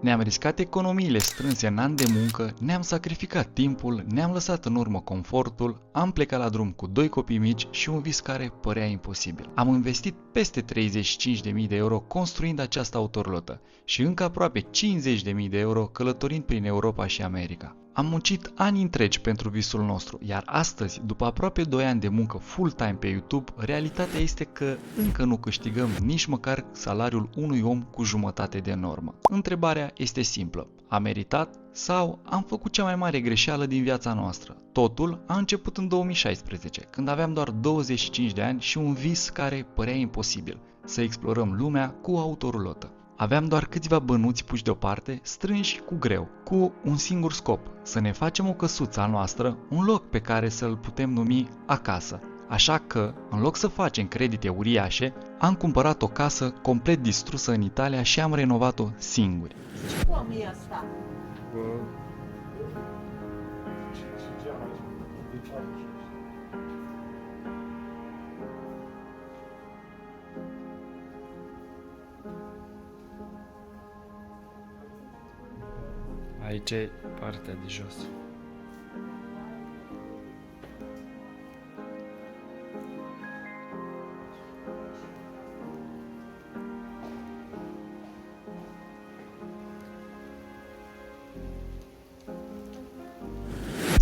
Ne-am riscat economiile strânse în ani de muncă, ne-am sacrificat timpul, ne-am lăsat în urmă confortul, am plecat la drum cu 2 copii mici și un vis care părea imposibil. Am investit peste 35.000 de euro construind această autorulotă și încă aproape 50.000 de euro călătorind prin Europa și America. Am muncit ani întregi pentru visul nostru, iar astăzi, după aproape 2 ani de muncă full-time pe YouTube, realitatea este că încă nu câștigăm nici măcar salariul unui om cu jumătate de normă. Întrebarea este simplă. A meritat sau am făcut cea mai mare greșeală din viața noastră? Totul a început în 2016, când aveam doar 25 de ani și un vis care părea imposibil, să explorăm lumea cu o autorulotă. Aveam doar câțiva bănuți puși deoparte, strânși cu greu, cu un singur scop, să ne facem o căsuță a noastră, un loc pe care să-l putem numi acasă. Așa că, în loc să facem credite uriașe, am cumpărat o casă complet distrusă în Italia și am renovat-o singuri. Cum e asta? Aici e partea de jos.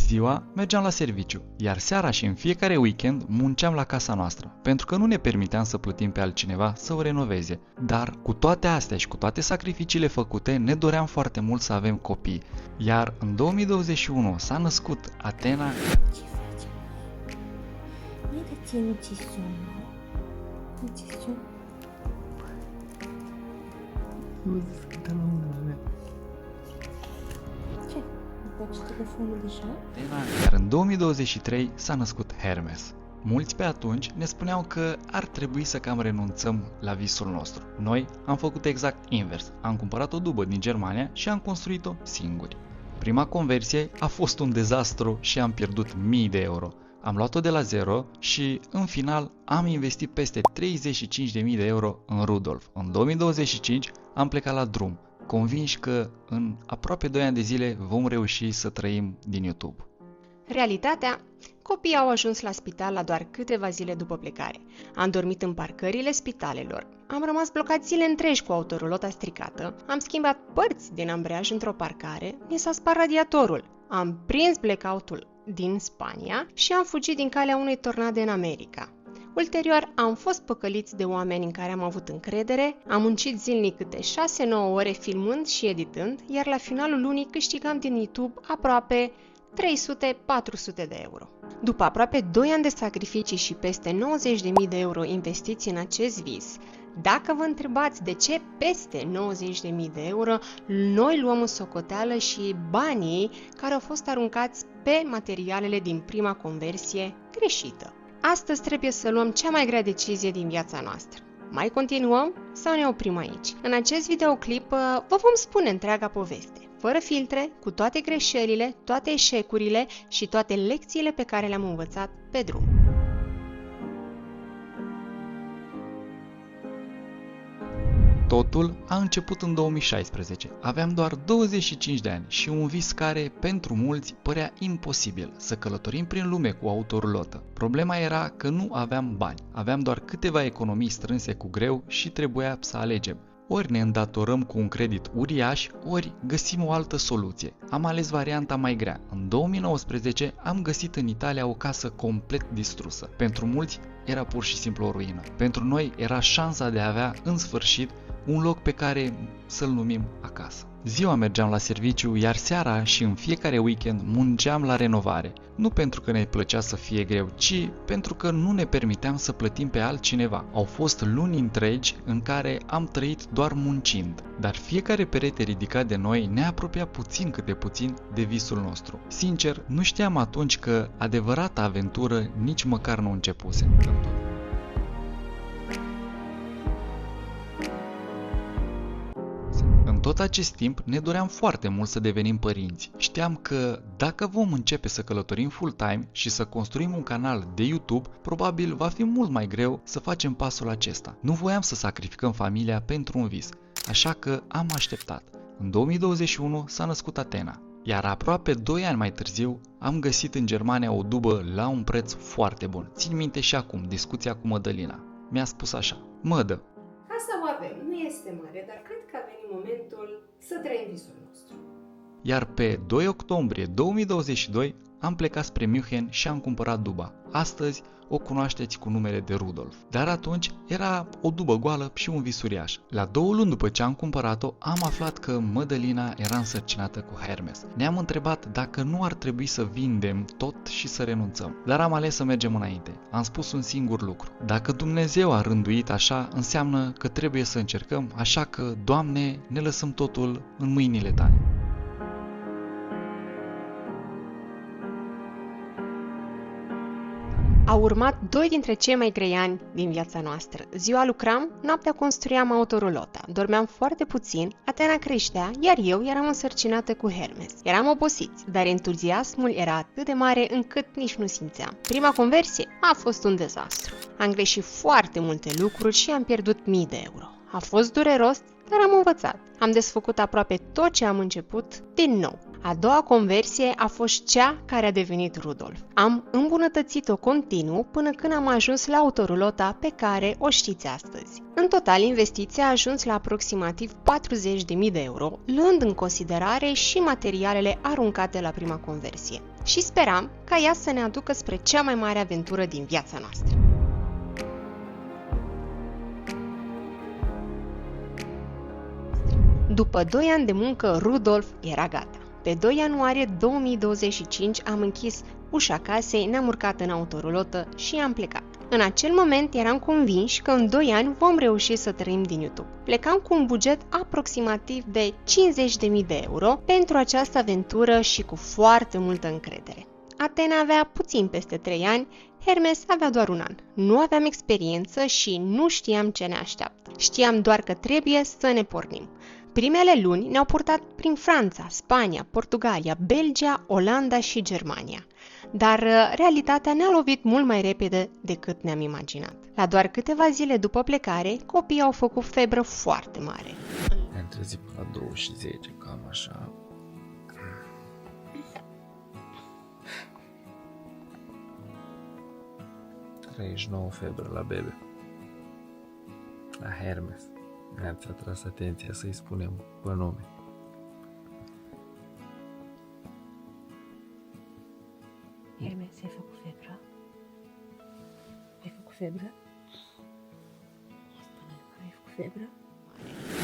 Ziua mergeam la serviciu, iar seara și în fiecare weekend munceam la casa noastră, pentru că nu ne permiteam să plătim pe altcineva să o renoveze. Dar cu toate astea și cu toate sacrificiile făcute, ne doream foarte mult să avem copii. Iar în 2021 s-a născut Atena. Ce faci? Nu te țin ce sună. Ce sună? Ce? Nu faci telefonul deja? Iar în 2023 s-a născut Hermes. Mulți pe atunci ne spuneau că ar trebui să cam renunțăm la visul nostru. Noi am făcut exact invers. Am cumpărat o dubă din Germania și am construit-o singuri. Prima conversie a fost un dezastru și am pierdut mii de euro. Am luat-o de la zero și, în final, am investit peste 35.000 de euro în Rudolf. În 2025 am plecat la drum, convinși că în aproape 2 ani de zile vom reuși să trăim din YouTube. Realitatea, copiii au ajuns la spital la doar câteva zile după plecare. Am dormit în parcările spitalelor. Am rămas blocat zile întregi cu autorulota stricată. Am schimbat părți din ambreiaj într-o parcare. Mi s-a spart radiatorul. Am prins blackout-ul din Spania și am fugit din calea unei tornade în America. Ulterior, am fost păcăliți de oameni în care am avut încredere, am muncit zilnic câte 6-9 ore filmând și editând, iar la finalul lunii câștigam din YouTube aproape 300-400 de euro. După aproape 2 ani de sacrificii și peste 90.000 de euro investiți în acest vis, dacă vă întrebați de ce peste 90.000 de euro, noi luăm în socoteală și banii care au fost aruncați pe materialele din prima conversie greșită. Astăzi trebuie să luăm cea mai grea decizie din viața noastră. Mai continuăm sau ne oprim aici? În acest videoclip vă vom spune întreaga poveste, fără filtre, cu toate greșelile, toate eșecurile și toate lecțiile pe care le-am învățat pe drum. Totul a început în 2016. Aveam doar 25 de ani și un vis care, pentru mulți, părea imposibil, să călătorim prin lume cu autorulotă. Problema era că nu aveam bani. Aveam doar câteva economii strânse cu greu și trebuia să alegem. Ori ne îndatorăm cu un credit uriaș, ori găsim o altă soluție. Am ales varianta mai grea. În 2019 am găsit în Italia o casă complet distrusă. Pentru mulți era pur și simplu o ruină. Pentru noi era șansa de a avea, în sfârșit, un loc pe care să-l numim acasă. Ziua mergeam la serviciu, iar seara și în fiecare weekend munceam la renovare. Nu pentru că ne plăcea să fie greu, ci pentru că nu ne permiteam să plătim pe altcineva. Au fost luni întregi în care am trăit doar muncind, dar fiecare perete ridicat de noi ne apropia puțin câte puțin de visul nostru. Sincer, nu știam atunci că adevărata aventură nici măcar nu începuse. În tot acest timp ne doream foarte mult să devenim părinți. Știam că dacă vom începe să călătorim full-time și să construim un canal de YouTube, probabil va fi mult mai greu să facem pasul acesta. Nu voiam să sacrificăm familia pentru un vis, așa că am așteptat. În 2021 s-a născut Atena, iar aproape 2 ani mai târziu am găsit în Germania o dubă la un preț foarte bun. Țin minte și acum discuția cu Mădălina. Mi-a spus așa: Mădă, Casa o avem, nu este mare, dar cred că a venit momentul să trăim visul nostru. iar pe 2 octombrie 2022 am plecat spre München și am cumpărat duba. Astăzi o cunoașteți cu numele de Rudolf, dar atunci era o dubă goală și un vis uriaș. La 2 luni după ce am cumpărat-o, am aflat că Mădălina era însărcinată cu Hermes. Ne-am întrebat dacă nu ar trebui să vindem tot și să renunțăm, dar am ales să mergem înainte. Am spus un singur lucru: dacă Dumnezeu a rânduit așa, înseamnă că trebuie să încercăm, așa că, Doamne, ne lăsăm totul în mâinile Tale. Au urmat 2 dintre cei mai grei ani din viața noastră. Ziua lucram, noaptea construiam autorulota. Dormeam foarte puțin, Atena creștea, iar eu eram însărcinată cu Hermes. Eram obosiți, dar entuziasmul era atât de mare încât nici nu simțeam. Prima conversie a fost un dezastru. Am greșit foarte multe lucruri și am pierdut mii de euro. A fost dureros, dar am învățat. Am desfăcut aproape tot ce am început din nou. A doua conversie a fost cea care a devenit Rudolf. Am îmbunătățit-o continuu până când am ajuns la autorulota pe care o știți astăzi. În total, investiția a ajuns la aproximativ 40.000 de euro, luând în considerare și materialele aruncate la prima conversie. Și speram ca ea să ne aducă spre cea mai mare aventură din viața noastră. După 2 ani de muncă, Rudolf era gata. Pe 2 ianuarie 2025 am închis ușa casei, ne-am urcat în autorulotă și am plecat. În acel moment eram convinși că în 2 ani vom reuși să trăim din YouTube. Plecam cu un buget aproximativ de 50.000 de euro pentru această aventură și cu foarte multă încredere. Atena avea puțin peste 3 ani, Hermes avea doar 1 an. Nu aveam experiență și nu știam ce ne așteaptă. Știam doar că trebuie să ne pornim. Primele luni ne-au purtat prin Franța, Spania, Portugalia, Belgia, Olanda și Germania. Dar realitatea ne-a lovit mult mai repede decât ne-am imaginat. La doar câteva zile după plecare, copiii au făcut febră foarte mare. Ne-am trezit pe la 2 și 10, cam așa. Trăiești 9 febră la bebe. La Hermes. Ne-ați atras atenția să-i spunem pe nume. Hermes, ai făcut febră? Ai făcut febră? Spune-mi că ai făcut febră?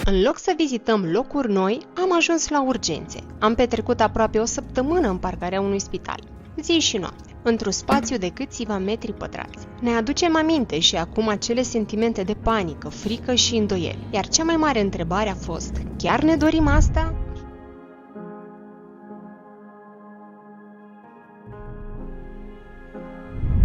În loc să vizităm locuri noi, am ajuns la urgențe. Am petrecut aproape o săptămână în parcarea unui spital, zi și noapte, într-un spațiu de câțiva metri pătrați. Ne aducem aminte și acum acele sentimente de panică, frică și îndoieli. Iar cea mai mare întrebare a fost: chiar ne dorim asta?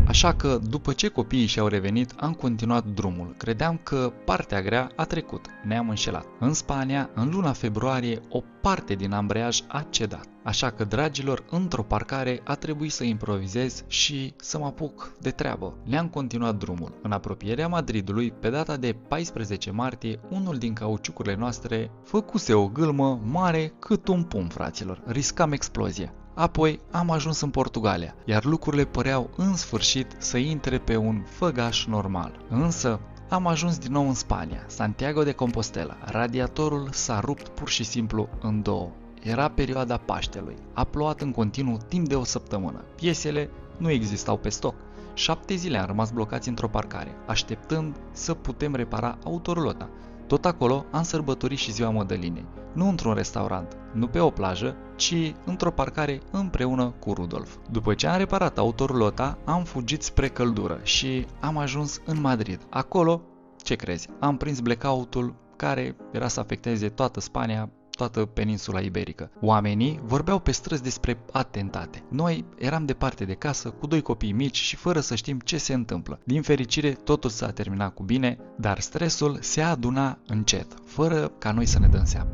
Așa că, după ce copiii și-au revenit, am continuat drumul. Credeam că partea grea a trecut. Ne-am înșelat. În Spania, în luna februarie, o parte din ambreiaj a cedat. Așa că, dragilor, într-o parcare a trebuit să improvizez și să mă apuc de treabă. Ne-am continuat drumul. În apropierea Madridului, pe data de 14 martie, unul din cauciucurile noastre făcuse o gâlmă mare cât un pumn, fraților. Riscam explozie. Apoi am ajuns în Portugalia, iar lucrurile păreau în sfârșit să intre pe un făgaș normal. Însă am ajuns din nou în Spania, Santiago de Compostela. Radiatorul s-a rupt pur și simplu în două. Era perioada Paștelui. A plouat în continuu timp de o săptămână. Piesele nu existau pe stoc. 7 zile am rămas blocați într-o parcare, așteptând să putem repara autorulota. Tot acolo am sărbătorit și ziua Mădălinei. Nu într-un restaurant, nu pe o plajă, ci într-o parcare împreună cu Rudolf. După ce am reparat autorulota, am fugit spre căldură și am ajuns în Madrid. Acolo, ce crezi, am prins blackout-ul care era să afecteze toată Spania, toată peninsula iberică. Oamenii vorbeau pe străzi despre atentate. Noi eram departe de casă, cu 2 copii mici și fără să știm ce se întâmplă. Din fericire, totul s-a terminat cu bine, dar stresul se aduna încet, fără ca noi să ne dăm seama.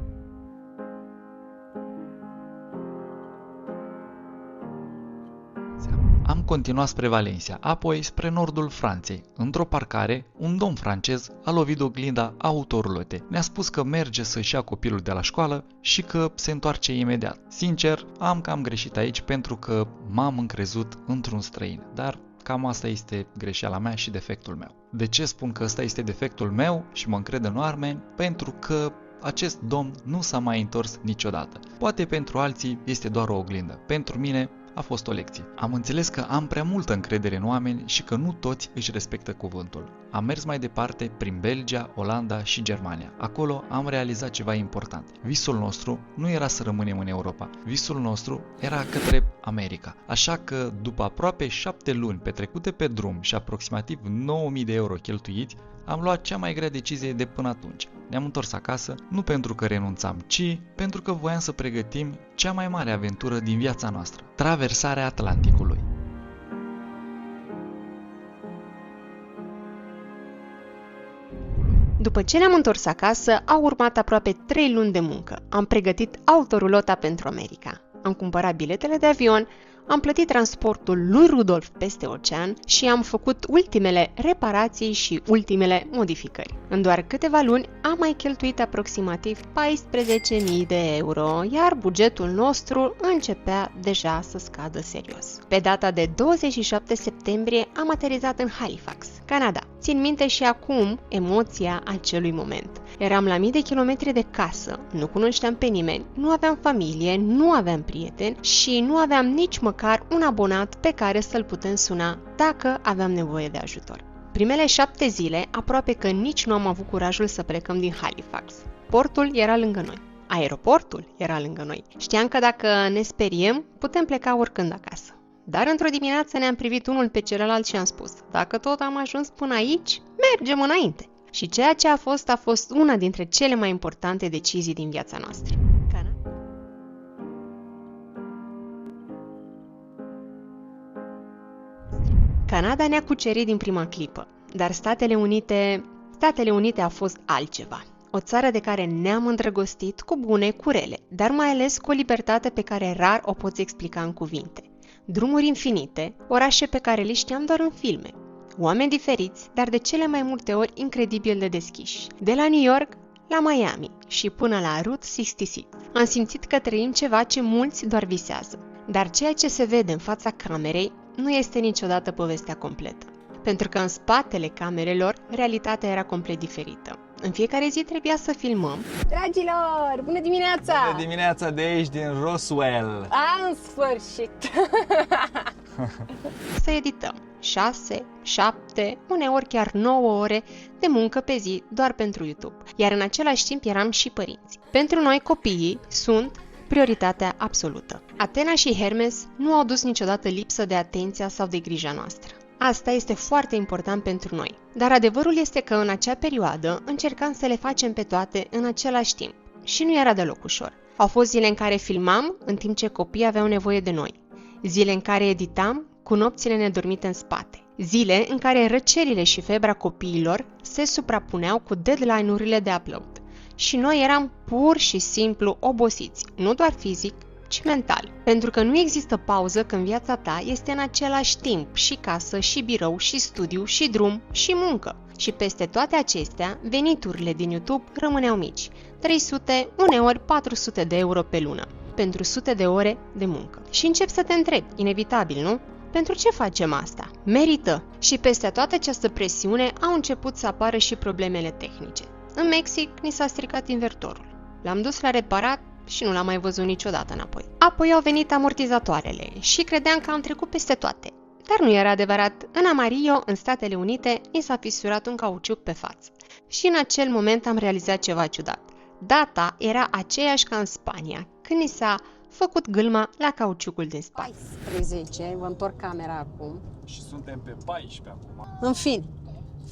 Am continuat spre Valencia, apoi spre nordul Franței. Într-o parcare, un domn francez a lovit oglinda autorulotei. Ne-a spus că merge să-și ia copilul de la școală și că se întoarce imediat. Sincer, am cam greșit aici pentru că m-am încrezut într-un străin, dar cam asta este greșeala mea și defectul meu. De ce spun că ăsta este defectul meu și mă încred în oameni? Pentru că acest domn nu s-a mai întors niciodată. Poate pentru alții este doar o oglindă. Pentru mine a fost o lecție. Am înțeles că am prea multă încredere în oameni și că nu toți își respectă cuvântul. Am mers mai departe prin Belgia, Olanda și Germania. Acolo am realizat ceva important. Visul nostru nu era să rămânem în Europa. Visul nostru era către America. Așa că, după aproape 7 luni petrecute pe drum și aproximativ 9.000 de euro cheltuiți, am luat cea mai grea decizie de până atunci. Ne-am întors acasă, nu pentru că renunțam, ci pentru că voiam să pregătim cea mai mare aventură din viața noastră, traversarea Atlanticului. După ce ne-am întors acasă, au urmat aproape 3 luni de muncă. Am pregătit autorulota pentru America. Am cumpărat biletele de avion, am plătit transportul lui Rudolf peste ocean și am făcut ultimele reparații și ultimele modificări. În doar câteva luni am mai cheltuit aproximativ 14.000 de euro, iar bugetul nostru începea deja să scadă serios. Pe data de 27 septembrie am aterizat în Halifax, Canada. Țin minte și acum emoția acelui moment. Eram la mii de kilometri de casă, nu cunoșteam pe nimeni, nu aveam familie, nu aveam prieteni și nu aveam nici măcar un abonat pe care să-l putem suna dacă aveam nevoie de ajutor. Primele 7 zile, aproape că nici nu am avut curajul să plecăm din Halifax. Portul era lângă noi. Aeroportul era lângă noi. Știam că dacă ne speriem, putem pleca oricând acasă. Dar într-o dimineață ne-am privit unul pe celălalt și am spus, dacă tot am ajuns până aici, mergem înainte. Și ceea ce a fost una dintre cele mai importante decizii din viața noastră. Canada ne-a cucerit din prima clipă, dar Statele Unite a fost altceva. O țară de care ne-am îndrăgostit cu bune, cu rele, dar mai ales cu o libertate pe care rar o poți explica în cuvinte. Drumuri infinite, orașe pe care le știam doar în filme. Oameni diferiți, dar de cele mai multe ori incredibil de deschiși. De la New York la Miami și până la Route 66. Am simțit că trăim ceva ce mulți doar visează. Dar ceea ce se vede în fața camerei nu este niciodată povestea completă. Pentru că în spatele camerelor, realitatea era complet diferită. În fiecare zi trebuia să filmăm. Dragilor, bună dimineața! Bună dimineața de aici, din Roswell! În sfârșit! Să edităm 6, 7, uneori chiar 9 ore de muncă pe zi doar pentru YouTube. Iar în același timp eram și părinți. Pentru noi copiii sunt prioritatea absolută. Athena și Hermes nu au dus niciodată lipsă de atenția sau de grija noastră. Asta este foarte important pentru noi. Dar adevărul este că în acea perioadă încercam să le facem pe toate în același timp. Și nu era deloc ușor. Au fost zile în care filmam în timp ce copiii aveau nevoie de noi. Zile în care editam cu nopțile nedormite în spate. Zile în care răcerile și febra copiilor se suprapuneau cu deadline-urile de upload. Și noi eram pur și simplu obosiți, nu doar fizic, ci mental. Pentru că nu există pauză când viața ta este în același timp și casă, și birou, și studiu, și drum, și muncă. Și peste toate acestea, veniturile din YouTube rămâneau mici. 300, uneori 400 de euro pe lună, pentru sute de ore de muncă. Și încep să te întrebi, inevitabil, nu? Pentru ce facem asta? Merită! Și peste toată această presiune au început să apară și problemele tehnice. În Mexic ni s-a stricat invertorul. L-am dus la reparat și nu l-am mai văzut niciodată înapoi. Apoi au venit amortizatoarele și credeam că am trecut peste toate. Dar nu era adevărat. În Amarillo, în Statele Unite, ni s-a fisurat un cauciuc pe față. Și în acel moment am realizat ceva ciudat. Data era aceeași ca în Spania, când ni s-a făcut gâlma la cauciucul din spate. 14, vă întorc camera acum. Și suntem pe 14 acum. În fin,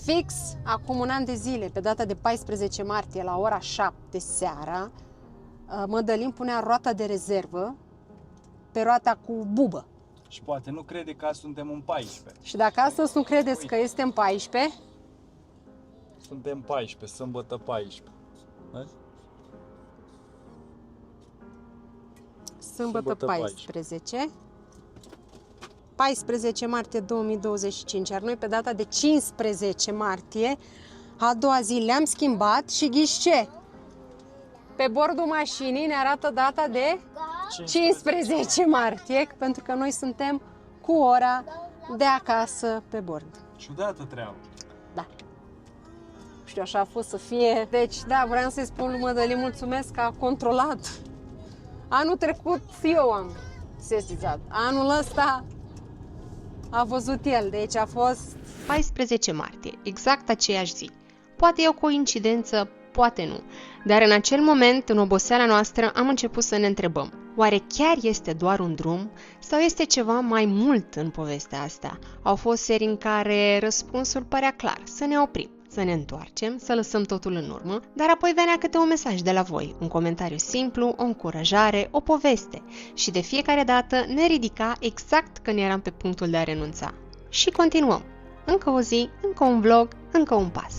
fix acum un an de zile, pe data de 14 martie, la ora 7 seara, Mădălin punea roata de rezervă pe roata cu bubă. Și poate nu crede că suntem în 14. Și dacă astăzi nu credeți că este în 14, Suntem 14, sâmbătă 14. Vezi? sâmbătă 14, 14 martie 2025, iar noi pe data de 15 martie, a doua zi le-am schimbat și ghiși ce? Pe bordul mașinii ne arată data de 15 martie, pentru că noi suntem cu ora de acasă pe bord. Ciudată treabă. Da. Știu, așa a fost să fie. Deci, da, vreau să-i spun lui Mădălin mulțumesc că a controlat. Anul trecut eu am sesizat. Anul ăsta a văzut el, deci a fost... 14 martie, exact aceeași zi. Poate e o coincidență, poate nu. Dar în acel moment, în oboseala noastră, am început să ne întrebăm: oare chiar este doar un drum sau este ceva mai mult în povestea asta? Au fost serii în care răspunsul părea clar: să ne oprim, să ne întoarcem, să lăsăm totul în urmă, dar apoi venea câte un mesaj de la voi, un comentariu simplu, o încurajare, o poveste. Și de fiecare dată ne ridica exact când eram pe punctul de a renunța. Și continuăm. Încă o zi, încă un vlog, încă un pas.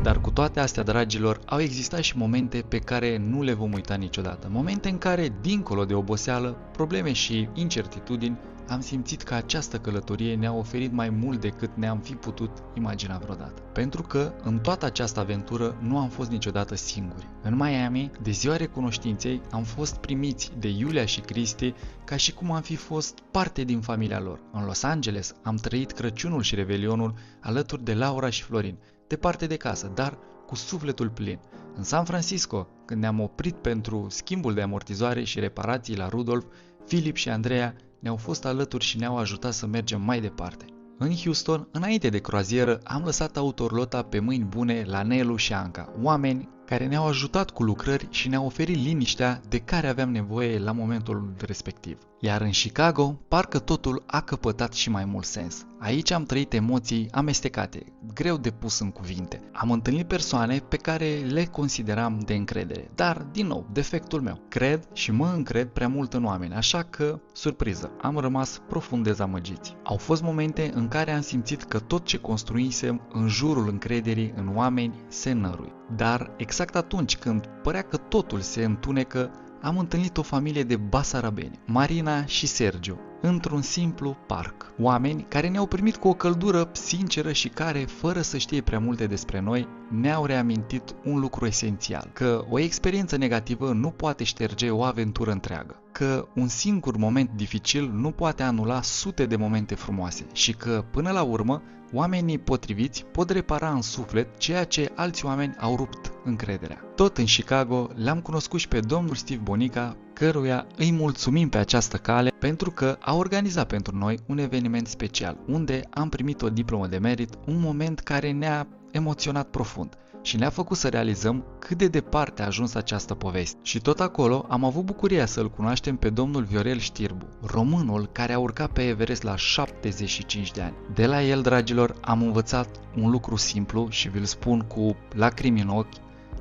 Dar cu toate astea, dragilor, au existat și momente pe care nu le vom uita niciodată. Momente în care, dincolo de oboseală, probleme și incertitudini, am simțit că această călătorie ne-a oferit mai mult decât ne-am fi putut imagina vreodată. Pentru că, în toată această aventură, nu am fost niciodată singuri. În Miami, de ziua recunoștinței, am fost primiți de Iulia și Cristi ca și cum am fi fost parte din familia lor. În Los Angeles am trăit Crăciunul și Revelionul alături de Laura și Florin, departe de casă, dar cu sufletul plin. În San Francisco, când ne-am oprit pentru schimbul de amortizoare și reparații la Rudolf, Filip și Andreea ne-au fost alături și ne-au ajutat să mergem mai departe. În Houston, înainte de croazieră, am lăsat autorlota pe mâini bune la Nelu și Anca, oameni care ne-au ajutat cu lucrări și ne-au oferit liniștea de care aveam nevoie la momentul respectiv. Iar în Chicago, parcă totul a căpătat și mai mult sens. Aici am trăit emoții amestecate, greu de pus în cuvinte. Am întâlnit persoane pe care le consideram de încredere, dar, din nou, defectul meu. Cred și mă încred prea mult în oameni, așa că, surpriză, am rămas profund dezamăgiți. Au fost momente în care am simțit că tot ce construisem în jurul încrederii în oameni se nărui. Dar exact atunci când părea că totul se întunecă, am întâlnit o familie de basarabeni, Marina și Sergiu, într-un simplu parc. Oameni care ne-au primit cu o căldură sinceră și care, fără să știe prea multe despre noi, ne-au reamintit un lucru esențial: că o experiență negativă nu poate șterge o aventură întreagă, că un singur moment dificil nu poate anula sute de momente frumoase și că, până la urmă, oamenii potriviți pot repara în suflet ceea ce alți oameni au rupt încrederea. Tot în Chicago l-am cunoscut și pe domnul Steve Bonica, căruia îi mulțumim pe această cale pentru că a organizat pentru noi un eveniment special, unde am primit o diplomă de merit, un moment care ne-a emoționat profund și ne-a făcut să realizăm cât de departe a ajuns această poveste. Și tot acolo am avut bucuria să-l cunoaștem pe domnul Viorel Știrbu, românul care a urcat pe Everest la 75 de ani. De la el, dragilor, am învățat un lucru simplu și vi-l spun cu lacrimi în ochi: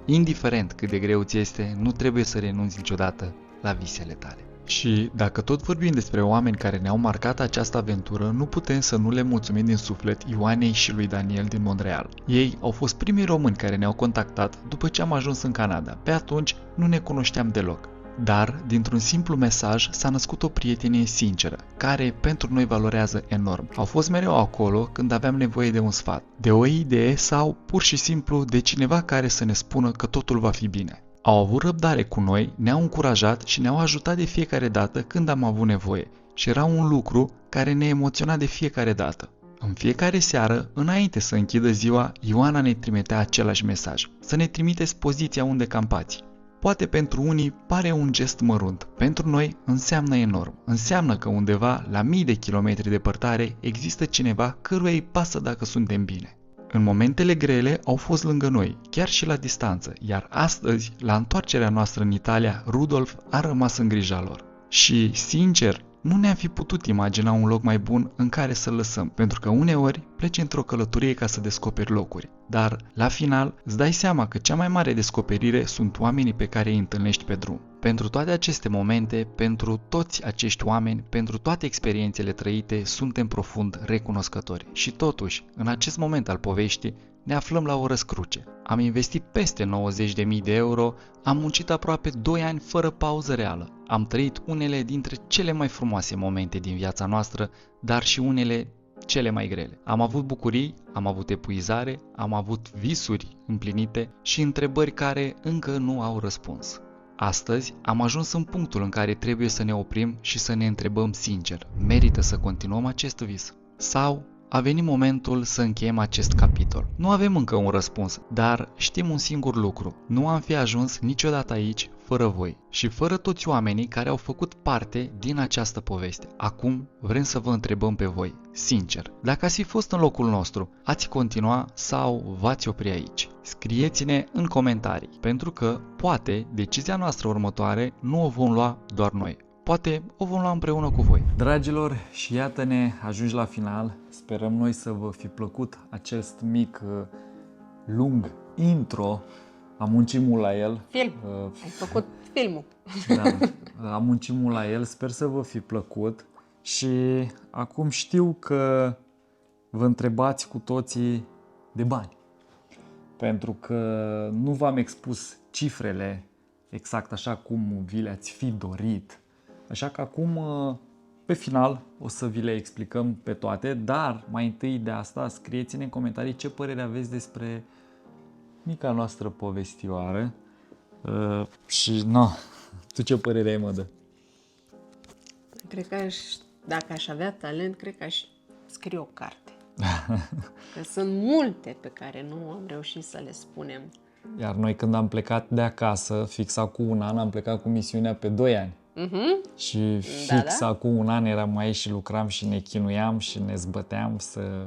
indiferent cât de greu ți este, nu trebuie să renunți niciodată la visele tale. Și dacă tot vorbim despre oameni care ne-au marcat această aventură, nu putem să nu le mulțumim din suflet Ioanei și lui Daniel din Montreal. Ei au fost primii români care ne-au contactat după ce am ajuns în Canada. Pe atunci nu ne cunoșteam deloc. Dar, dintr-un simplu mesaj, s-a născut o prietenie sinceră, care pentru noi valorează enorm. Au fost mereu acolo când aveam nevoie de un sfat, de o idee sau, pur și simplu, de cineva care să ne spună că totul va fi bine. Au avut răbdare cu noi, ne-au încurajat și ne-au ajutat de fiecare dată când am avut nevoie. Și era un lucru care ne emoționa de fiecare dată. În fiecare seară, înainte să închidă ziua, Ioana ne trimitea același mesaj: să ne trimiteți poziția unde campați. Poate pentru unii pare un gest mărunt, pentru noi înseamnă enorm. Înseamnă că undeva, la mii de kilometri departare, există cineva căruia îi pasă dacă suntem bine. În momentele grele au fost lângă noi, chiar și la distanță, iar astăzi, la întoarcerea noastră în Italia, Rudolf a rămas în grija lor. Și, sincer, nu ne-am fi putut imagina un loc mai bun în care să-l lăsăm, pentru că uneori pleci într-o călătorie ca să descoperi locuri. Dar, la final, îți dai seama că cea mai mare descoperire sunt oamenii pe care îi întâlnești pe drum. Pentru toate aceste momente, pentru toți acești oameni, pentru toate experiențele trăite, suntem profund recunoscători. Și totuși, în acest moment al poveștii, ne aflăm la o răscruce. Am investit peste 90.000 de euro, am muncit aproape 2 ani fără pauză reală. Am trăit unele dintre cele mai frumoase momente din viața noastră, dar și unele cele mai grele. Am avut bucurii, am avut epuizare, am avut visuri împlinite și întrebări care încă nu au răspuns. Astăzi am ajuns în punctul în care trebuie să ne oprim și să ne întrebăm sincer, merită să continuăm acest vis? Sau a venit momentul să încheiem acest capitol? Nu avem încă un răspuns, dar știm un singur lucru. Nu am fi ajuns niciodată aici fără voi și fără toți oamenii care au făcut parte din această poveste. Acum vrem să vă întrebăm pe voi, sincer, dacă ați fi fost în locul nostru, ați continua sau v-ați opri aici? Scrieți-ne în comentarii, pentru că poate decizia noastră următoare nu o vom lua doar noi. Poate o vom lua împreună cu voi. Dragilor, și iată-ne ajungi la final. Sperăm noi să vă fi plăcut acest mic, lung intro. Am muncit mult la el. Film. Ai făcut filmul. Da, am muncit mult la el. Sper să vă fi plăcut. Și acum știu că vă întrebați cu toții de bani. Pentru că nu v-am expus cifrele exact așa cum vi le-ați fi dorit. Așa că acum, pe final, o să vi le explicăm pe toate, dar mai întâi de asta scrieți-ne în comentarii ce părere aveți despre mica noastră povestioară. Și, tu ce părere ai, Mădă? Cred că dacă aș avea talent, cred că aș scrie o carte. Că sunt multe pe care nu am reușit să le spunem. Iar noi când am plecat de acasă, fix acum un an, am plecat cu misiunea pe 2 ani. Și fix acum un an eram aici și lucram și ne chinuiam și ne zbăteam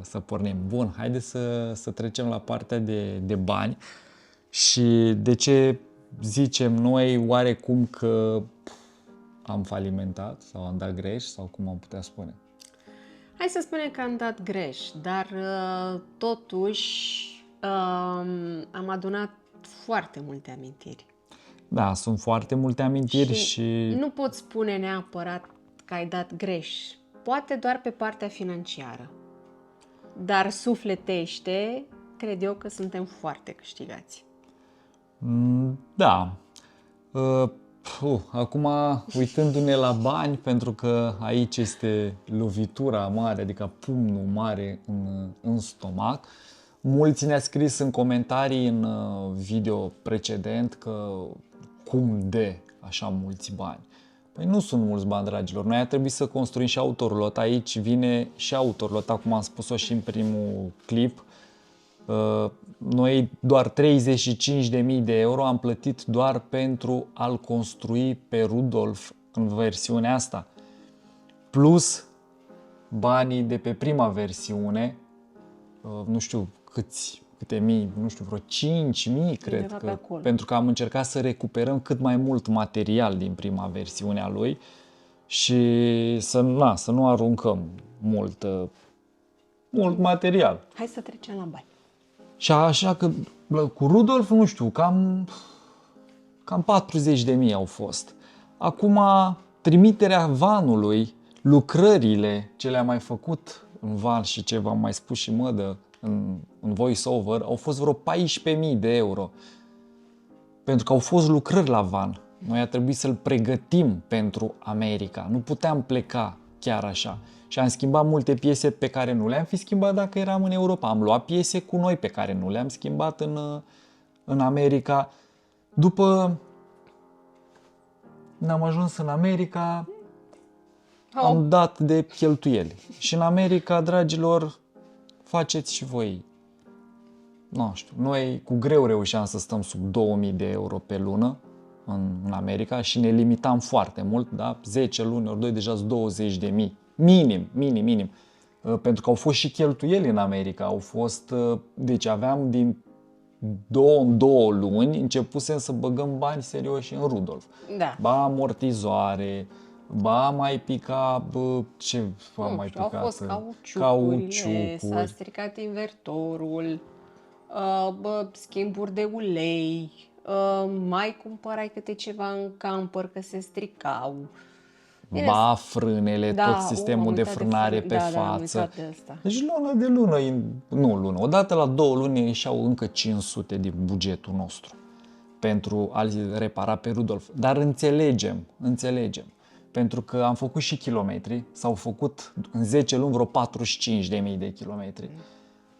să pornim. Bun, haideți să trecem la partea de bani. Și de ce zicem noi oarecum că am falimentat sau am dat greș sau cum am putea spune? Hai să spunem că am dat greș, dar totuși am adunat foarte multe amintiri. Da, sunt foarte multe amintiri și... Nu pot spune neapărat că ai dat greș, poate doar pe partea financiară. Dar sufletește, cred eu că suntem foarte câștigați. Da. Acum, uitându-ne la bani, pentru că aici este lovitura mare, adică pumnul mare în stomac, mulți ne-a scris în comentarii în video precedent că cum de așa mulți bani. Păi nu sunt mulți bani, dragilor. Noi a trebuit să construim și autorulot. Aici vine și autorulot, cum am spus-o și în primul clip. Noi doar 35.000 de euro am plătit doar pentru a-l construi pe Rudolf în versiunea asta. Plus banii de pe prima versiune, nu știu câte mii, nu știu, vreo 5.000, cred că, pentru că am încercat să recuperăm cât mai mult material din prima versiune a lui și să nu aruncăm mult material. Hai să trecem la bani. Și așa că cu Rudolf, nu știu, cam 40.000 au fost. Acum, trimiterea vanului, lucrările ce le-am mai făcut în van și ce v-am mai spus și Mădă în voice-over, au fost vreo 14.000 de euro. Pentru că au fost lucrări la van. Noi a trebuit să-l pregătim pentru America. Nu puteam pleca chiar așa. Și am schimbat multe piese pe care nu le-am fi schimbat dacă eram în Europa. Am luat piese cu noi pe care nu le-am schimbat în America. După ne-am ajuns în America, am dat de cheltuieli. Și în America, dragilor, faceți și voi. Nu știu, noi cu greu reușeam să stăm sub 2000 de euro pe lună în America și ne limitam foarte mult, da? 10 luni ori 2 deja 20.000. Minim. Pentru că au fost și cheltuieli în America. Au fost, deci aveam din 2 în 2 luni începusem să băgăm bani serioși în Rudolf. Da. Ba amortizoare, ba mai pica, ce va mai pica? Au fost cauciucurile, s-a stricat invertorul, schimburi de ulei, mai cumpărai câte ceva în camper că se stricau. Bine, ba frânele, da, tot sistemul am de uitat frânare pe da, am față. uitat de asta. Deci lună de lună, nu lună, odată la 2 luni ieșeau încă 500 din bugetul nostru pentru a-l repara pe Rudolf. Dar înțelegem, pentru că am făcut și kilometri, s-au făcut în 10 luni vreo 45.000 de kilometri.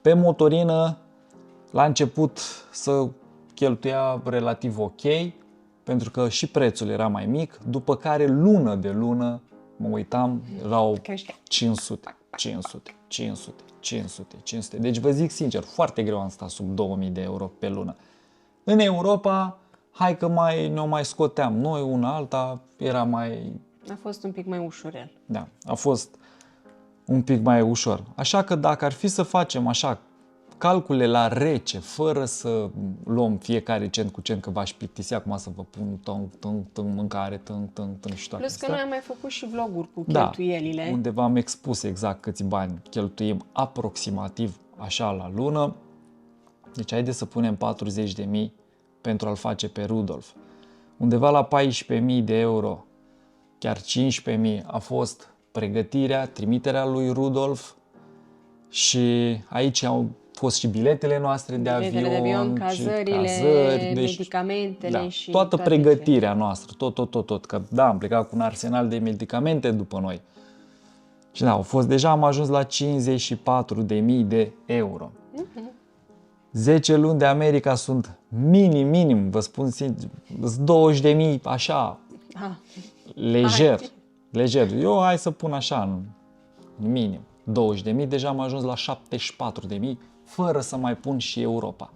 Pe motorină, la început să cheltuia relativ ok, pentru că și prețul era mai mic, după care lună de lună, mă uitam, erau 500. Deci vă zic sincer, foarte greu am stat sub 2000 de euro pe lună. În Europa, hai că ne-o mai scoteam noi, una alta, era mai... A fost un pic mai ușurel. Da, a fost un pic mai ușor. Așa că dacă ar fi să facem așa calcule la rece, fără să luăm fiecare cent cu cent, că v-aș plictisi acum să vă pun mâncare, și toate Plus că astea. noi am mai făcut și vloguri cu Da, cheltuielile. unde v-am expus exact câți bani cheltuim aproximativ așa la lună. Deci haideți să punem 40.000 pentru a-l face pe Rudolf. Undeva la 14.000 de euro, chiar 15.000 a fost pregătirea, trimiterea lui Rudolf și aici au fost și biletele noastre de avion, cazările, medicamentele și toată toate pregătirea noastră, tot, că da, am plecat cu un arsenal de medicamente după noi. Și da, deja am ajuns la 54.000 de euro. 10 luni de America sunt minim, vă spun sincer, 20.000 așa, lejer. Eu hai să pun așa, în minim, 20.000, deja am ajuns la 74.000, fără să mai pun și Europa.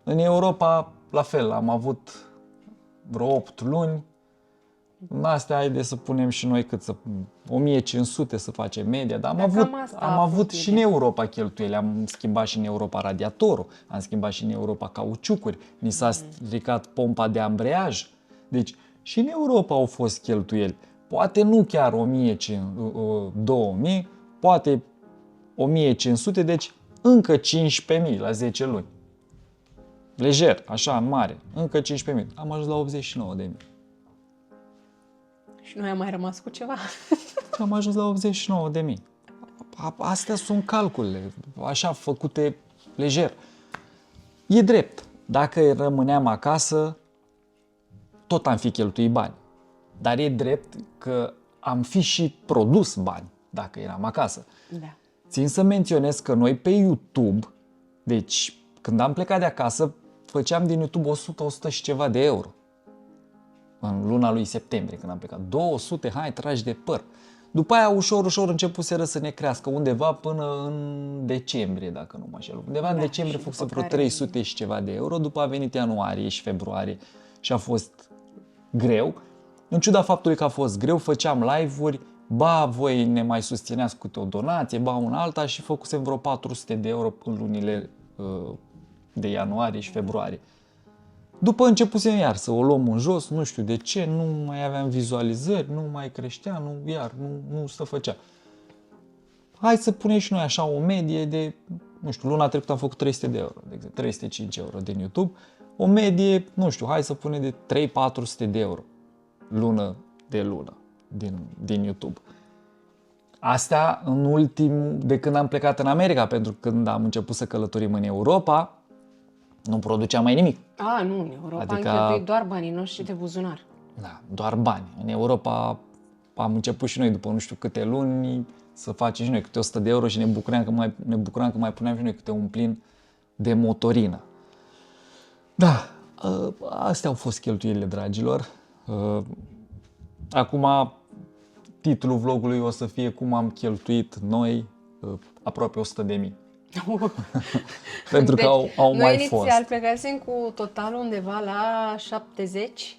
În Europa, la fel, am avut vreo 8 luni. În astea, haide să punem și noi 1500 să facem media, dar am avut și în Europa cheltuieli. Am schimbat și în Europa radiatorul, am schimbat și în Europa cauciucuri, ni s-a stricat pompa de ambreiaj. Deci și în Europa au fost cheltuieli. Poate nu chiar 2000, poate 1500, deci încă 15.000 la 10 luni. Lejer, așa, în mare, încă 15.000. Am ajuns la 89.000. Și noi am mai rămas cu ceva. Am ajuns la 89.000. Astea sunt calculele, așa făcute lejer. E drept, dacă rămâneam acasă, tot am fi cheltuit bani. Dar e drept că am fi și produs bani dacă eram acasă. Da. Țin să menționez că noi pe YouTube, deci când am plecat de acasă, făceam din YouTube 100 și ceva de euro. În luna lui septembrie, când am plecat. 200, hai, tragi de păr. După aia, ușor începuseră să ne crească, undeva până în decembrie, dacă nu mă înșel. Undeva în decembrie făcuse vreo 300 și ceva de euro, după a venit ianuarie și februarie și a fost greu. În ciuda faptului că a fost greu, făceam live-uri, ba voi ne mai susțineați câte o donație, ba una alta și făcusem vreo 400 de euro în lunile de ianuarie și februarie. După începusem iar să o luăm în jos, nu știu de ce, nu mai aveam vizualizări, nu mai creștea, nu se făcea. Hai să punem și noi așa o medie de, nu știu, luna trecută am făcut 300 de euro, de exemplu, 305 euro din YouTube, o medie, nu știu, hai să punem de 300-400 de euro lună de lună din YouTube. Astea de când am plecat în America, pentru că când am început să călătorim în Europa, nu produceam mai nimic. Nu, în Europa am cheltuit doar banii noștri de buzunar. Da, doar bani. În Europa am început și noi după nu știu câte luni să facem și noi câte 100 de euro și ne bucuram că mai puneam și noi câte un plin de motorină. Da, astea au fost cheltuielile, dragilor. Acum, titlul vlogului o să fie cum am cheltuit noi aproape 100.000. Pentru că au mai fost. Noi inițial plecasem cu totalul undeva la 70.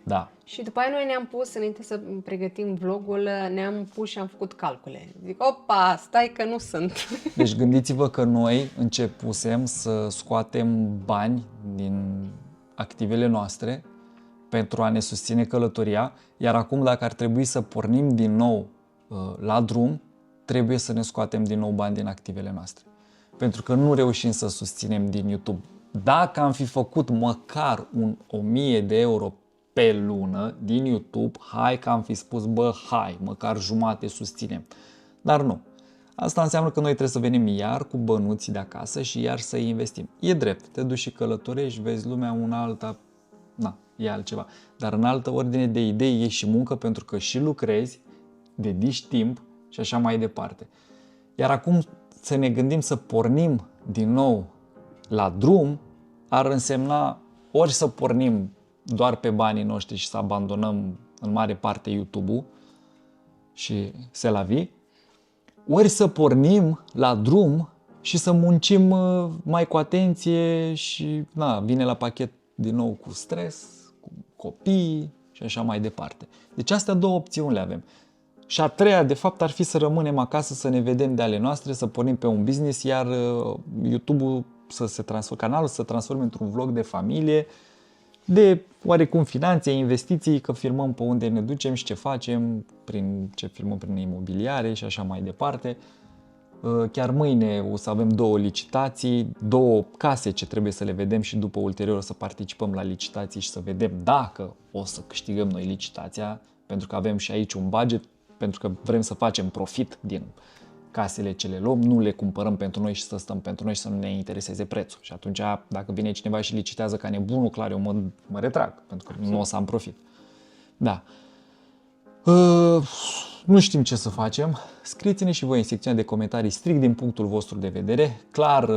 Da. Și după aia noi ne-am pus, înainte să pregătim vlogul, ne-am pus și am făcut calcule. Zic, opa, stai că nu sunt. Deci gândiți-vă că noi începusem să scoatem bani din activele noastre pentru a ne susține călătoria, iar acum dacă ar trebui să pornim din nou la drum, trebuie să ne scoatem din nou bani din activele noastre. Pentru că nu reușim să susținem din YouTube. Dacă am fi făcut măcar 1000 de euro pe lună din YouTube, hai că am fi spus, bă, hai, măcar jumate susținem. Dar nu. Asta înseamnă că noi trebuie să venim iar cu bănuții de acasă și iar să investim. E drept, te duci și călătorești, vezi lumea una alta, na, e altceva. Dar în altă ordine de idei e și muncă pentru că și lucrezi, dedici timp și așa mai departe. Iar acum să ne gândim să pornim din nou la drum ar însemna ori să pornim doar pe banii noștri și să abandonăm în mare parte YouTube-ul și c'est la vie, ori să pornim la drum și să muncim mai cu atenție și vine la pachet din nou cu stres, cu copii și așa mai departe. Deci astea două opțiuni le avem. Și a treia, de fapt, ar fi să rămânem acasă, să ne vedem de ale noastre, să pornim pe un business, iar YouTube-ul canalul să se transforme într-un vlog de familie, de oarecum finanțe, investiții, că filmăm pe unde ne ducem și ce facem, ce filmăm prin imobiliare și așa mai departe. Chiar mâine o să avem 2 licitații, 2 case ce trebuie să le vedem și după ulterior o să participăm la licitații și să vedem dacă o să câștigăm noi licitația, pentru că avem și aici un budget, pentru că vrem să facem profit din casele ce le luăm, nu le cumpărăm pentru noi și să stăm pentru noi și să nu ne intereseze prețul. Și atunci, dacă vine cineva și licitează ca nebunul, clar, eu mă retrag, pentru că nu o să am profit. Da. Nu știm ce să facem. Scrieți-ne și voi în secțiunea de comentarii strict din punctul vostru de vedere. Clar,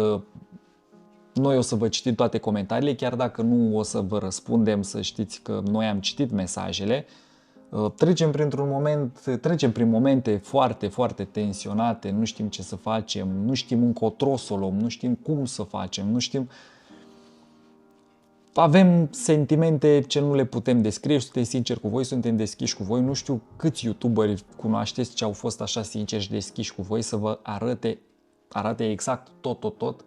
noi o să vă citim toate comentariile, chiar dacă nu o să vă răspundem, să știți că noi am citit mesajele. Trecem prin momente foarte, foarte tensionate, nu știm ce să facem, nu știm încotro să o luăm, nu știm cum să facem, nu știm... Avem sentimente ce nu le putem descrie și suntem sinceri cu voi, suntem deschiși cu voi. Nu știu câți youtuberi cunoașteți ce au fost așa sinceri și deschiși cu voi să vă arate exact tot,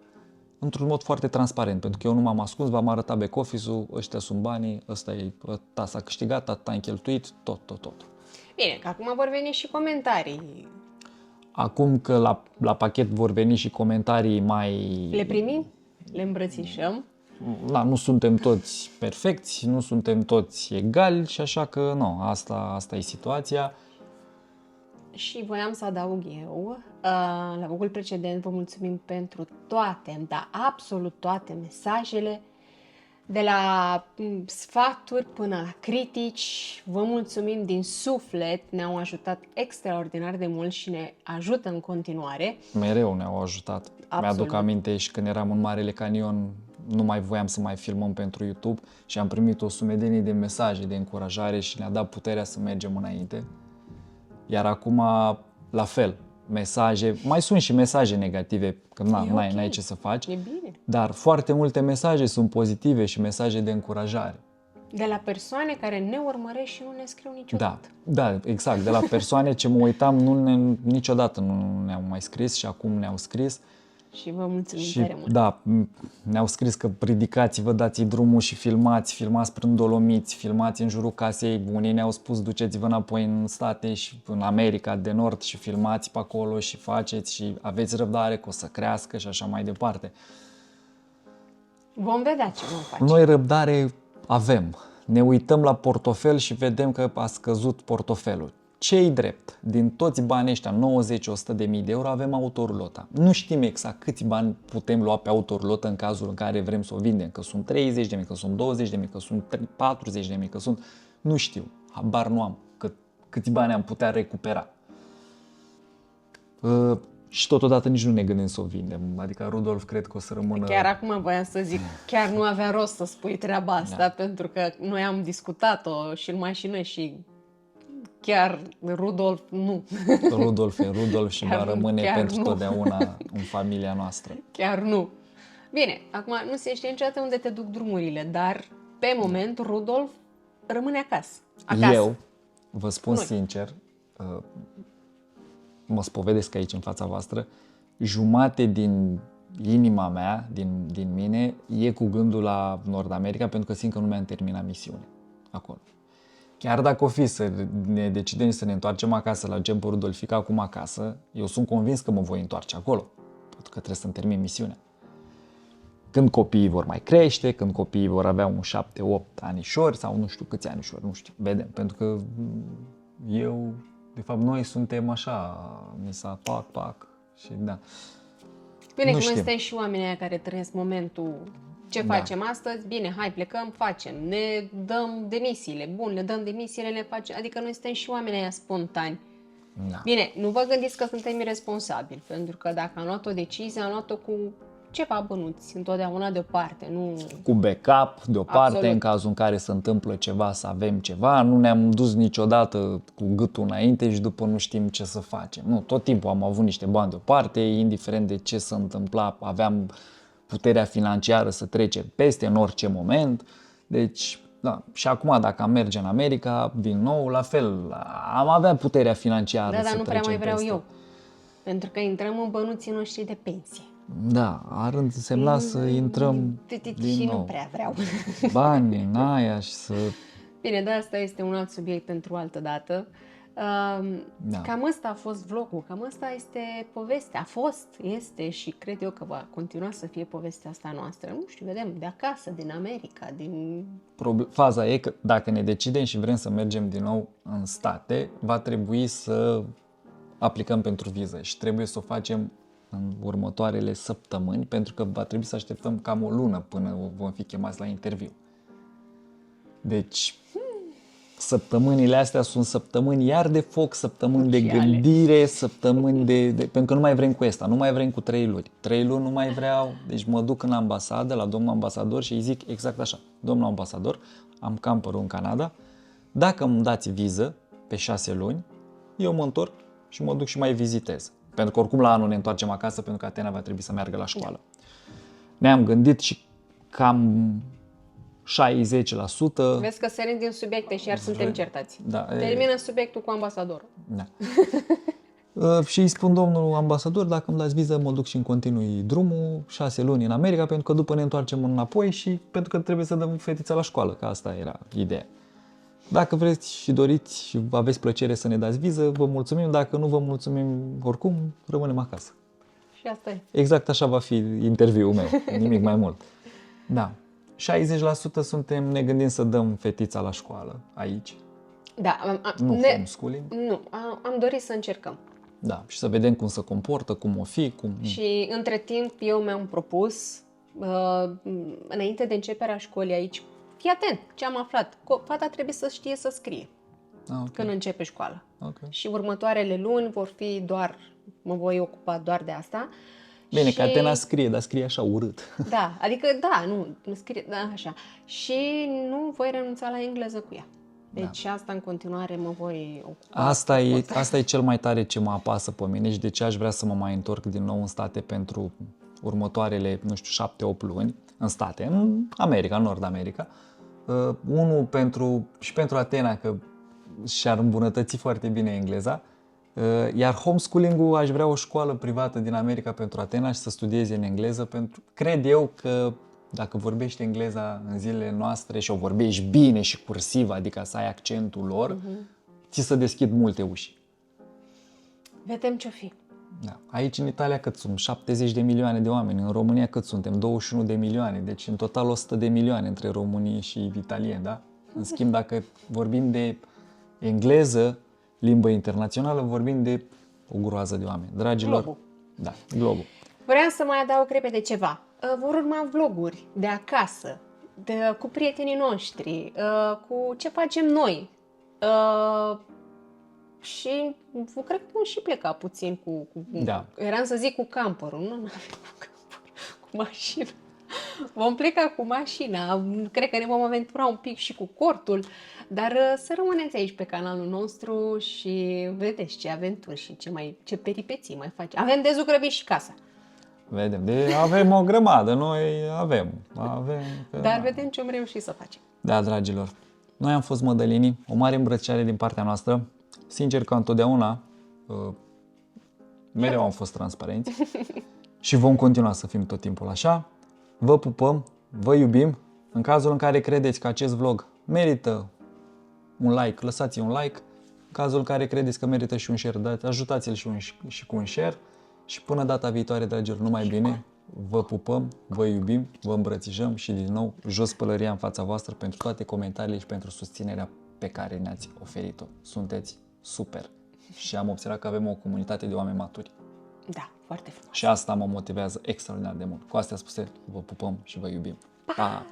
într-un mod foarte transparent, pentru că eu nu m-am ascuns, v-am arătat back office-ul, ăștia sunt banii, ăsta s-a câștigat, atât am cheltuit, tot. Bine, că acum vor veni și comentarii. Acum că la pachet vor veni și comentarii mai... Le primim, le îmbrățișăm. Nu suntem toți perfecți, nu suntem toți egali și așa că nu, asta e situația. Și voiam să adaug eu, la vlogul precedent vă mulțumim pentru toate, dar absolut toate mesajele, de la sfaturi până la critici. Vă mulțumim din suflet, ne-au ajutat extraordinar de mult și ne ajută în continuare. Mereu ne-au ajutat. Absolut. Mi-aduc aminte și când eram în Marele Canion, nu mai voiam să mai filmăm pentru YouTube și am primit o sumedenie de mesaje de încurajare și ne-a dat puterea să mergem înainte. Iar acum, la fel, mesaje, mai sunt și mesaje negative, că n-ai ce să faci, E bine. dar foarte multe mesaje sunt pozitive și mesaje de încurajare. De la persoane care ne urmăresc și nu ne scriu niciodată. Da, exact, de la persoane ce mă uitam, niciodată nu ne-au mai scris și acum ne-au scris. Și vă mulțumim Și tare mult. da, ne-au scris că ridicați-vă, dați drumul și filmați prin Dolomiți, filmați în jurul casei. Unii ne-au spus duceți-vă înapoi în state și în America de Nord și filmați pe acolo și faceți și aveți răbdare că o să crească și așa mai departe. Vom vedea ce vom face. Noi răbdare avem. Ne uităm la portofel și vedem că a scăzut portofelul. Ce-i drept? Din toți banii ăștia, 90-100 de mii de euro, avem autorulotă. Nu știm exact câți bani putem lua pe autorulotă în cazul în care vrem să o vindem. Că sunt 30 de mii, că sunt 20 de mii, că sunt 40 de mii, că sunt... Nu știu, habar nu am câți bani am putea recupera. Și totodată nici nu ne gândim să o vindem. Adică Rudolf cred că o să rămână... Chiar acum voiam să zic, chiar nu avea rost să spui treaba asta, pentru că noi am discutat-o și în mașină și chiar Rudolf nu. Rudolf e Rudolf și va rămâne pentru totdeauna în familia noastră. Chiar nu. Bine, acum nu se știe niciodată unde te duc drumurile, dar pe moment Rudolf rămâne acasă. Eu vă spun sincer, mă spovedesc aici în fața voastră, jumate din inima mea, din mine, e cu gândul la Nord America pentru că simt că nu mi-am terminat misiunea acolo. Chiar dacă o fi să ne decidem să ne întoarcem acasă la Gempo Rudolfica acum acasă, eu sunt convins că mă voi întoarce acolo, pentru că trebuie să-mi termin misiunea. când copiii vor mai crește, când copiii vor avea un 7-8 anișori sau nu știu câți anișori, nu știu, vedem. Pentru că eu, de fapt, noi suntem așa, misa pac, și da. Bine, Nu că noi știm. suntem și oamenii aia care trăiesc momentul. Ce facem astăzi? Bine, hai, plecăm, facem. Ne dăm demisiile. Bun, le dăm demisiile, le facem. Adică noi suntem și oamenii aia spontani. Da. Bine, nu vă gândiți că suntem irresponsabili, pentru că dacă am luat o decizie, am luat-o cu ceva bănuți, întotdeauna deoparte, nu... Cu backup deoparte, Absolut. în cazul în care se întâmplă ceva, să avem ceva. Nu ne-am dus niciodată cu gâtul înainte și după nu știm ce să facem. Nu, tot timpul am avut niște bani deoparte, indiferent de ce se întâmpla, aveam puterea financiară să trecem peste în orice moment. Deci, da, și acum dacă am merge în America, din nou, la fel, am avea puterea financiară Da, să dar nu prea trecem mai vreau peste. eu, pentru că intrăm în bănuții noștri de pensie. Da, ar însemna să intrăm din Și nou. nu prea vreau. Bani în aia și să... Bine, dar asta este un alt subiect pentru o altă dată. Da. Cam ăsta a fost vlogul, cam ăsta este povestea. A fost, este și cred eu că va continua să fie povestea asta noastră. Nu știu, vedem, de acasă, din America, din... Faza e că dacă ne decidem și vrem să mergem din nou în state, va trebui să aplicăm pentru viză și trebuie să o facem în următoarele săptămâni, pentru că va trebui să așteptăm cam o lună până vom fi chemați la interviu. Deci, săptămânile astea sunt săptămâni iar de foc, săptămâni de Cruciale. gândire, săptămâni pentru că nu mai vrem cu asta, nu mai vrem cu 3 luni. 3 luni nu mai vreau, deci mă duc în ambasadă, la domnul ambasador și îi zic exact așa: domnul ambasador, am camperul în Canada, dacă îmi dați viză pe 6 luni, eu mă întorc și mă duc și mai vizitez. Pentru că oricum la anul ne întoarcem acasă, pentru că Atena va trebui să meargă la școală. Ne-am gândit și cam 60%. Vezi că sărim din subiecte și iar suntem certați. Da, Termină subiectul cu ambasadorul. Da. Și îi spun domnul ambasador, dacă îmi dați viză, mă duc și în continui drumul, 6 luni în America, pentru că după ne întoarcem înapoi și pentru că trebuie să dăm fetița la școală, că asta era ideea. Dacă vreți și doriți și aveți plăcere să ne dați viză, vă mulțumim, dacă nu vă mulțumim oricum, rămânem acasă. Și asta e. Exact așa va fi interviul meu, nimic mai mult. Da. 60% ne gândim să dăm fetița la școală aici, Da, nu homeschooling. Nu, am dorit să încercăm. Da, și să vedem cum se comportă, cum o fi, cum... Și între timp eu mi-am propus, înainte de începerea școlii aici, fii atent ce am aflat. Fata trebuie să știe să scrie când începe școala. Okay. Și următoarele luni vor fi mă voi ocupa doar de asta. Bine, și... că Atena scrie, dar scrie așa urât. Da, adică da, nu scrie, da, așa. Și nu voi renunța la engleză cu ea. Deci asta în continuare mă voi ocupa. Asta e cel mai tare ce mă apasă pe mine și de ce aș vrea să mă mai întorc din nou în state pentru următoarele, nu știu, 7-8 luni în state, în America, în Nord-America. Unul pentru Atena, că și-ar îmbunătăți foarte bine engleza, iar homeschooling-ul aș vrea o școală privată din America pentru Atena și să studieze în engleză, cred eu că dacă vorbești engleza în zilele noastre și o vorbești bine și cursiv, adică să ai accentul lor, ți se deschid multe uși. Vedem ce-o fi. Da. Aici în Italia cât sunt? 70 de milioane de oameni. În România cât suntem? 21 de milioane. Deci în total 100 de milioane între românii și italieni, da? În schimb, dacă vorbim de engleză, limbă internațională, vorbim de o groază de oameni. Dragilor, Globul. Da, globul. Vreau să mai adaug repede ceva. Vor urma vloguri de acasă, cu prietenii noștri, cu ce facem noi. Și cred că vom și pleca puțin cu Da. eram să zic cu camperul, nu avem cu camperul, cu mașina. Vom pleca cu mașina, cred că ne vom aventura un pic și cu cortul, dar să rămâneți aici pe canalul nostru și vedeți ce aventuri și ce peripeții mai face. Avem de zugrăvit și casa. Vedem. Avem o grămadă, noi avem. Dar vedem ce am reușit să facem. Da, dragilor. Noi am fost Mădălinii, o mare îmbrățișare din partea noastră. Sincer, ca întotdeauna, mereu am fost transparenți și vom continua să fim tot timpul așa. Vă pupăm, vă iubim. În cazul în care credeți că acest vlog merită un like, lăsați un like. În cazul în care credeți că merită și un share, ajutați-l și cu un share. Și până data viitoare, dragilor, numai bine Vă pupăm, vă iubim, vă îmbrățișăm și din nou jos pălăria în fața voastră pentru toate comentariile și pentru susținerea pe care ne-ați oferit-o. Sunteți super și am observat că avem o comunitate de oameni maturi. Da, foarte frumos. Și asta mă motivează extraordinar de mult. Cu astea spuse, vă pupăm și vă iubim. Pa!